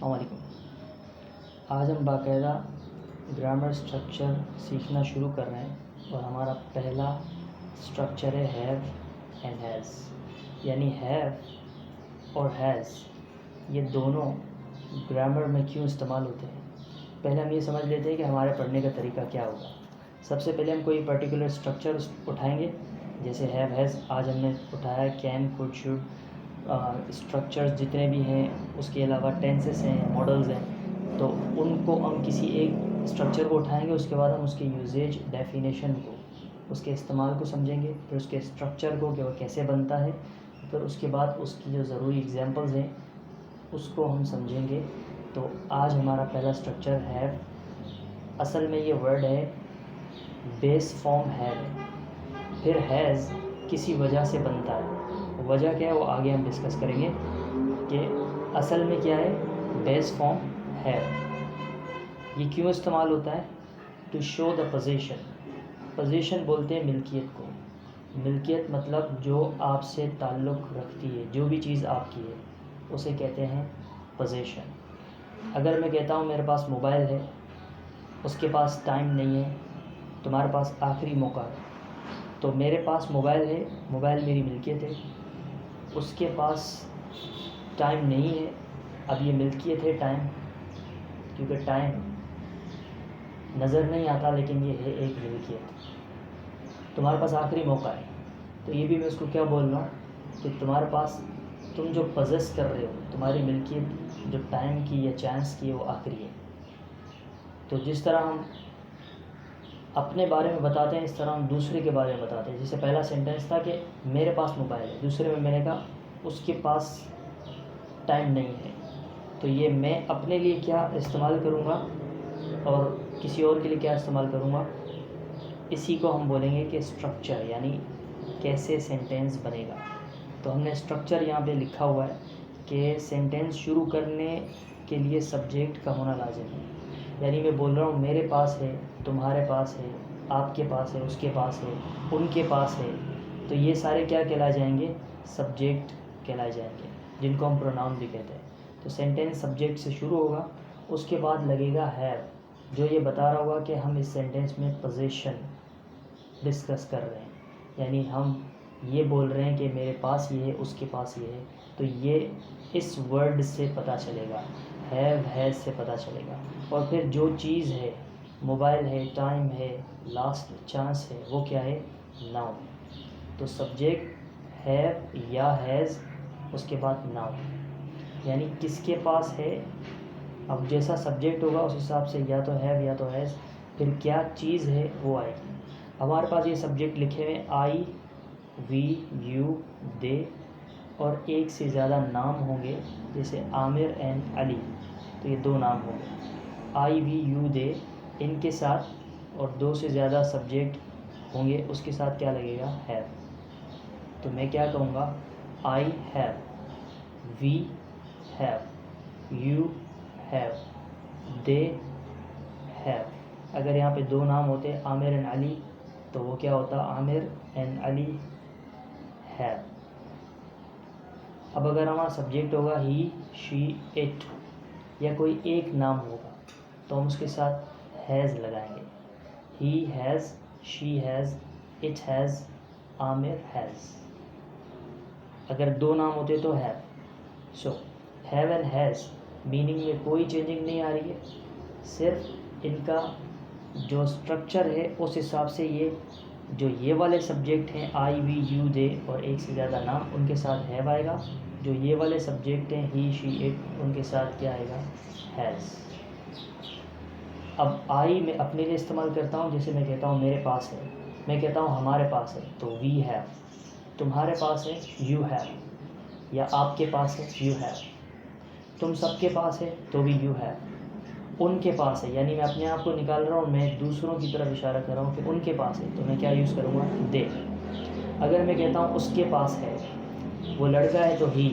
अस्सलामुअलैकुम। आज हम बाकायदा ग्रामर स्ट्रक्चर सीखना शुरू कर रहे हैं और हमारा पहला स्ट्रक्चर है हैव एंड हैज़। यानी हैव और हैज़ ये दोनों ग्रामर में क्यों इस्तेमाल होते हैं। पहले हम ये समझ लेते हैं कि हमारे पढ़ने का तरीका क्या होगा। सबसे पहले हम कोई पर्टिकुलर स्ट्रक्चर उठाएंगे, जैसे हैव हैज़ आज हमने उठाया, कैन कुड शुड, स्ट्रक्चर्स जितने भी हैं, उसके अलावा टेंसेस हैं, मॉडल्स हैं, तो उनको हम किसी एक स्ट्रक्चर को उठाएंगे। उसके बाद हम उसके यूजेज, डेफिनेशन को, उसके इस्तेमाल को समझेंगे, फिर उसके स्ट्रक्चर को कि वह कैसे बनता है, फिर उसके बाद उसकी जो ज़रूरी एग्जांपल्स हैं उसको हम समझेंगे। तो आज हमारा पहला स्ट्रक्चर हैव, असल में ये वर्ड है बेस फॉर्म हैव। फिर हैज़ किसी वजह से बनता है, वजह क्या है वो आगे हम डिस्कस करेंगे कि असल में क्या है बेस फॉर्म हैव। ये क्यों इस्तेमाल होता है, to show the position. Position बोलते हैं मिल्कियत को। मिल्कियत मतलब जो आपसे ताल्लुक़ रखती है, जो भी चीज़ आपकी है उसे कहते हैं पोजीशन। अगर मैं कहता हूँ मेरे पास मोबाइल है, उसके पास टाइम नहीं है, तुम्हारे पास आखिरी मौका है, तो मेरे पास मोबाइल है, मोबाइल मेरी मिल्कियत है, उसके पास टाइम नहीं है। अब ये मिल्कियत है टाइम, क्योंकि टाइम नज़र नहीं आता, लेकिन ये है एक मिल्कियत। तुम्हारे पास आखिरी मौका है, तो ये भी मैं उसको क्या बोल रहा हूँ कि तुम्हारे पास, तुम जो पजेस कर रहे हो, तुम्हारी मिल्कियत जो टाइम की या चांस की है वो आखिरी है। तो जिस तरह हम अपने बारे में बताते हैं, इस तरह हम दूसरे के बारे में बताते हैं। जैसे पहला सेंटेंस था कि मेरे पास मोबाइल है, दूसरे में मैंने कहा उसके पास टाइम नहीं है। तो ये मैं अपने लिए क्या इस्तेमाल करूँगा और किसी और के लिए क्या इस्तेमाल करूँगा, इसी को हम बोलेंगे कि स्ट्रक्चर, यानी कैसे सेंटेंस बनेगा। तो हमने स्ट्रक्चर यहाँ पे लिखा हुआ है कि सेंटेंस शुरू करने के लिए सब्जेक्ट का होना लाजिम है। यानी मैं बोल रहा हूँ मेरे पास है, तुम्हारे पास है, आपके पास है, उसके पास है, उनके पास है, तो ये सारे क्या कहलाए जाएंगे, सब्जेक्ट कहलाए जाएंगे, जिनको हम प्रोनाउन भी कहते हैं। तो सेंटेंस सब्जेक्ट से शुरू होगा, उसके बाद लगेगा हैव, जो ये बता रहा होगा कि हम इस सेंटेंस में पोजीशन डिस्कस कर रहे हैं। यानी हम ये बोल रहे हैं कि मेरे पास ये है, उसके पास ये है, तो ये इस वर्ड से पता चलेगा, हैव हैज़ से पता चलेगा। और फिर जो चीज़ है, मोबाइल है, टाइम है, लास्ट चांस है, वो क्या है, नाउन। तो सब्जेक्ट हैव या हैज़, उसके बाद नाउन, यानी किसके पास है। अब जैसा सब्जेक्ट होगा उस हिसाब से या तो हैव या तो हैज़, फिर क्या चीज़ है वो आएगी। हमारे पास ये सब्जेक्ट लिखे हुए आई, वी, यू, दे, और एक से ज़्यादा नाम होंगे, जैसे आमिर एंड अली, तो ये दो नाम होंगे, आई, वी, यू, दे, इनके साथ, और दो से ज़्यादा सब्जेक्ट होंगे, उसके साथ क्या लगेगा, हैव। तो मैं क्या कहूँगा, I have, we have, you have, they have. अगर यहाँ पे दो नाम होते आमिर एंड अली, तो वो क्या होता, आमिर एंड अली हैव। अब अगर हमारा सब्जेक्ट होगा ही, शी, इट, या कोई एक नाम होगा, तो हम उसके साथ हैज़ लगाएंगे। He has, she has, it has, Aamir has. अगर दो नाम होते तो have. So have and has meaning में कोई चेंजिंग नहीं आ रही है, सिर्फ इनका जो स्ट्रक्चर है उस हिसाब से ये जो ये वाले सब्जेक्ट हैं आई, वी, यू, दे और एक से ज़्यादा नाम, उनके साथ हैव आएगा। जो ये वाले सब्जेक्ट हैं ही, शी, इट, उनके साथ क्या आएगा, हैज़। अब आई मैं अपने लिए इस्तेमाल करता हूँ, जैसे मैं कहता हूँ मेरे पास है, मैं कहता हूँ हमारे पास है, तो वी हैव। तुम्हारे पास है, यू हैव, या आपके पास है, यू हैव। तुम सबके पास है, तो भी यू हैव। उनके पास है, यानी मैं अपने आप को निकाल रहा हूँ, मैं दूसरों की तरफ इशारा कर रहा हूँ कि उनके पास है, तो मैं क्या यूज़ करूँगा, दे। अगर मैं कहता हूँ उसके पास है, वो लड़का है तो ही,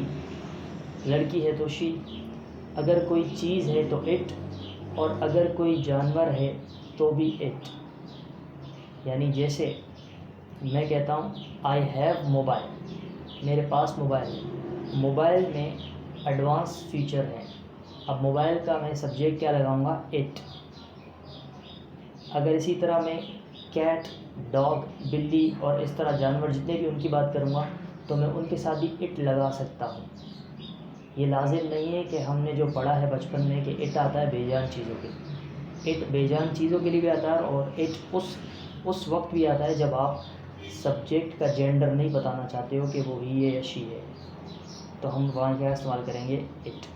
लड़की है तो शी, अगर कोई चीज़ है तो इट, और अगर कोई जानवर है तो भी इट। यानी जैसे मैं कहता हूँ आई हैव मोबाइल, मेरे पास मोबाइल है, मोबाइल में एडवांस फीचर हैं, अब मोबाइल का मैं सब्जेक्ट क्या लगाऊंगा, इट। अगर इसी तरह मैं कैट, डॉग, बिल्ली और इस तरह जानवर जितने भी उनकी बात करूंगा तो मैं उनके साथ भी इट लगा सकता हूँ। ये लाजिम नहीं है कि हमने जो पढ़ा है बचपन में कि इट आता है बेजान चीज़ों के लिए। इट बेजान चीज़ों के लिए भी आता है और इट उस वक्त भी आता है जब आप सब्जेक्ट का जेंडर नहीं बताना चाहते हो कि वो ही है या शी है, तो हम वहाँ क्या इस्तेमाल करेंगे, इट।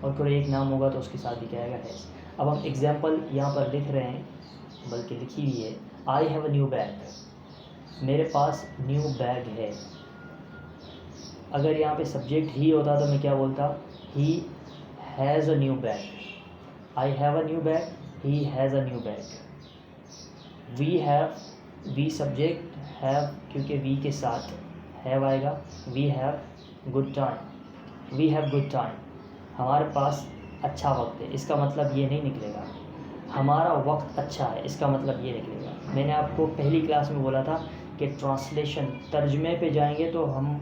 और कोई एक नाम होगा तो उसके साथ भी क्या आएगा, हैज़। अब हम एग्जाम्पल यहाँ पर लिख रहे हैं, बल्कि लिखी हुई है, आई हैव अ न्यू बैग। मेरे पास न्यू बैग है। अगर यहाँ पे सब्जेक्ट ही होता तो मैं क्या बोलता, he has a new bag. I have a new bag, he has a new bag. We have, we subject, have क्योंकि वी के साथ हैव आएगा। We have good time, we have good time. हमारे पास अच्छा वक्त है, इसका मतलब ये नहीं निकलेगा हमारा वक्त अच्छा है, इसका मतलब ये निकलेगा। मैंने आपको पहली क्लास में बोला था कि ट्रांसलेशन, तर्जमे पे जाएंगे तो हम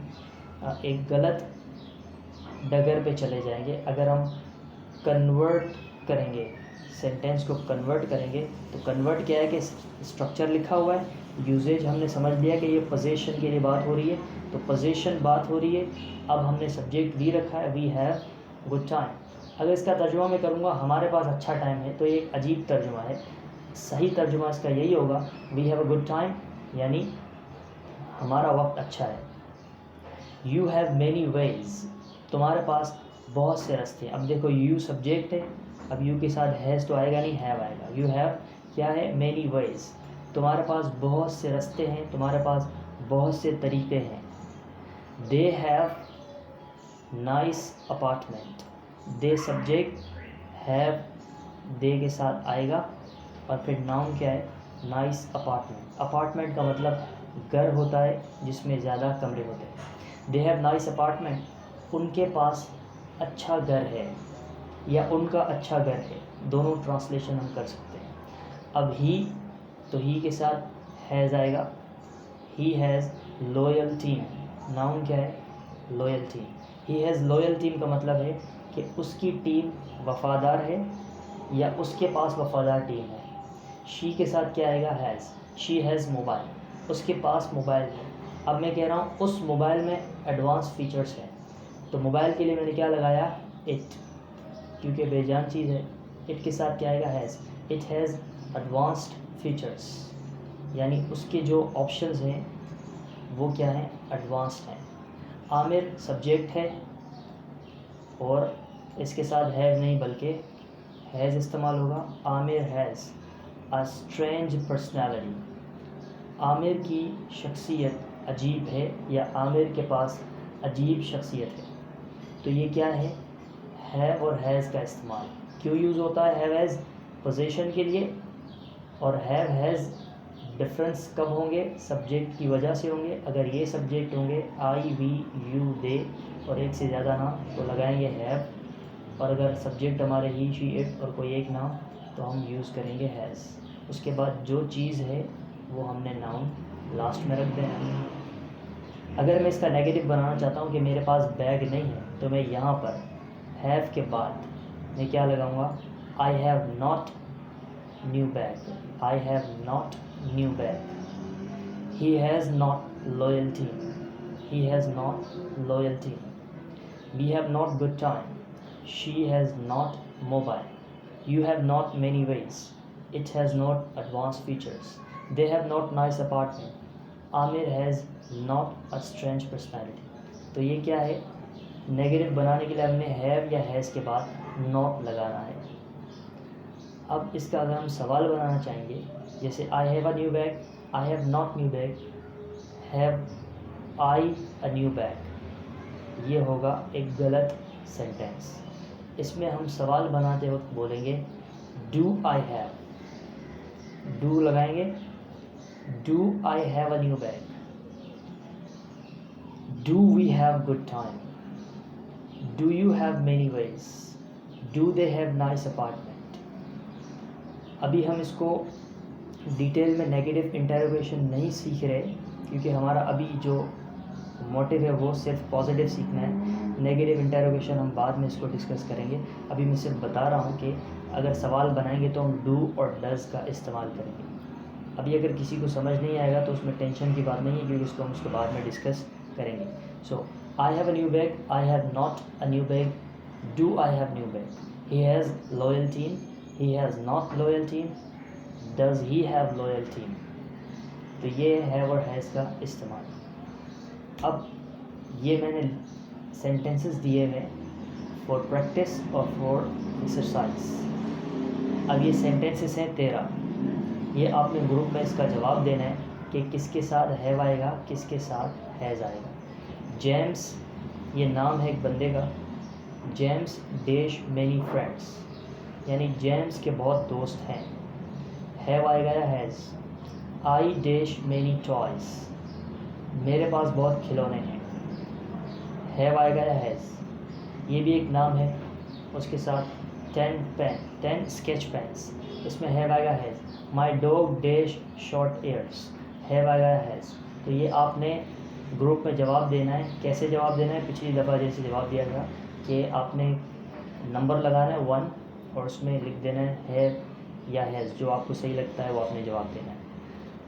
एक गलत डगर पे चले जाएंगे। अगर हम कन्वर्ट करेंगे, सेंटेंस को कन्वर्ट करेंगे, तो कन्वर्ट क्या है कि स्ट्रक्चर लिखा हुआ है, यूजेज हमने समझ लिया कि ये पोजीशन के लिए बात हो रही है, तो पोजीशन बात हो रही है। अब हमने सब्जेक्ट वी रखा है, वी हैव गुड टाइम। अगर इसका तर्जुमा मैं करूँगा हमारे पास अच्छा टाइम है, तो ये एक अजीब तर्जुमा है। सही तर्जुमा इसका यही होगा, we have a good time, यानी हमारा वक्त अच्छा है। यू हैव मैनी वेज, तुम्हारे पास बहुत से रास्ते। अब देखो यू सब्जेक्ट है, अब यू के साथ हैज़ तो आएगा नहीं, हैव आएगा। यू हैव क्या है, मैनी वेज, तुम्हारे पास बहुत से रास्ते हैं, तुम्हारे पास बहुत से तरीके हैं। दे have nice apartment, they subject, have they के साथ आएगा और फिर नाउन क्या है, नाइस अपार्टमेंट। अपार्टमेंट का मतलब घर होता है जिसमें ज़्यादा कमरे होते हैं। दे हैव नाइस अपार्टमेंट, उनके पास अच्छा घर है या उनका अच्छा घर है, दोनों ट्रांसलेशन हम कर सकते हैं। अब ही, तो ही के साथ हैज़ आएगा। ही हैज़ लॉयल टीम, नाउन क्या है, loyal team. He has loyal team का मतलब है कि उसकी टीम वफ़ादार है या उसके पास वफ़ादार टीम है। शी के साथ क्या आएगा, हैज़। शी हैज़ मोबाइल, उसके पास मोबाइल है। अब मैं कह रहा हूँ उस मोबाइल में एडवांस फीचर्स हैं, तो मोबाइल के लिए मैंने क्या लगाया, इट, क्योंकि बेजान चीज़ है। इट के साथ क्या आएगा, has. It has advanced features, यानी उसके जो ऑप्शंस हैं वो क्या हैं, एडवांस्ड हैं। आमिर सब्जेक्ट है और इसके साथ हैव नहीं बल्कि हैज़ इस्तेमाल होगा। Aamir has a strange personality, Aamir की शख्सियत अजीब है या आमिर के पास अजीब शख्सियत है। तो ये क्या है और हैज़ का इस्तेमाल क्यों यूज़ होता है, हैव हैज़ पोजीशन के लिए और हैव हैज़ डिफरेंस कब होंगे, सब्जेक्ट की वजह से होंगे। अगर ये सब्जेक्ट होंगे आई, वी, यू, दे और एक से ज़्यादा नाम तो लगाएंगे हैव, और अगर सब्जेक्ट हमारे ही, शी, इट और कोई एक नाम तो हम यूज़ करेंगे हैज़। उसके बाद जो चीज़ है वो हमने नाउन लास्ट में रख देना। अगर मैं इसका नेगेटिव बनाना चाहता हूँ कि मेरे पास बैग नहीं है, तो मैं यहाँ पर हैव के बाद मैं क्या लगाऊंगा, I have not new bag, I have not new bag. He has not loyalty, he has not loyalty. We have not good time, she has not mobile. You have not many ways, it has not advance features. They have not nice apartment, Aamir has not a strange personality. तो ये क्या है, negative बनाने के लिए हमने have या has के बाद नॉट लगाना है। अब इसका अगर हम सवाल बनाना चाहेंगे, जैसे आई have a new bag, I have not new bag, have I a new bag, ये होगा एक गलत सेंटेंस। इसमें हम सवाल बनाते वक्त बोलेंगे डू आई हैव, डू लगाएंगे, do I have a new bag, do we have good time, do you have many ways, do they have nice apartment. अभी हम इसको डिटेल में नेगेटिव इंटरोगेशन नहीं सीख रहे, क्योंकि हमारा अभी जो मोटिव है वो सिर्फ पॉजिटिव सीखना है। नेगेटिव इंटेरोगेशन हम बाद में इसको डिस्कस करेंगे। अभी मैं सिर्फ बता रहा हूँ कि अगर सवाल बनाएंगे तो हम डू और डज़ का इस्तेमाल करेंगे। अभी अगर किसी को समझ नहीं आएगा तो उसमें टेंशन की बात नहीं है, क्योंकि उसको हम उसके बाद में डिस्कस करेंगे। So I have a new bag, I have not a new bag, do I have new bag, he has loyal team, he has not loyal team, does he have loyal team. तो ये have और has का इस्तेमाल। अब ये मैंने sentences दिए हुए फॉर प्रैक्टिस और फॉर एक्सरसाइज। अब ये सेंटेंसेस हैं 13। ये आपने ग्रुप में इसका जवाब देना है कि किसके साथ हैव आएगा, किसके साथ हैज़ आएगा। जेम्स, ये नाम है एक बंदे का, जेम्स डैश मैनी फ्रेंड्स, यानी जेम्स के बहुत दोस्त हैं। हैव आएगा या has. I dash many toys, मेरे पास बहुत खिलौने हैं। हैव आएगा या हैज़। ये भी एक नाम है, उसके साथ 10 स्केच पेन्स, इसमें हैव आएगा has. My dog dash short hairs, have आएगा या हैज़। तो ये आपने ग्रुप में जवाब देना है। कैसे जवाब देना है? पिछली दफ़ा जैसे जवाब दिया था कि आपने नंबर लगाना है 1 और उसमें लिख देना है हैव या हैज़, जो आपको सही लगता है वो आपने जवाब देना है।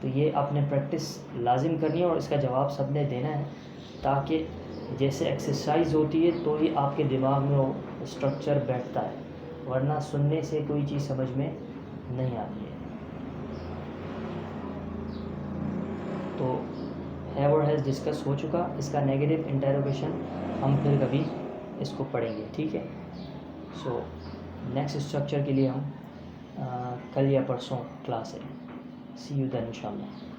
तो ये आपने प्रैक्टिस लाजिम करनी है और इसका जवाब सब ने देना है, ताकि जैसे एक्सरसाइज होती है तो ही आपके दिमाग में वो स्ट्रक्चर बैठता है, वरना सुनने से कोई चीज़ समझ में नहीं आती है। तो हैव और हैज़ डिस्कस हो चुका, इसका नेगेटिव इंटेरोगेशन हम फिर कभी इसको पढ़ेंगे, ठीक है। सो नेक्स्ट स्ट्रक्चर के लिए हम कल या परसों क्लास है। सी यू देन इंशाल्लाह।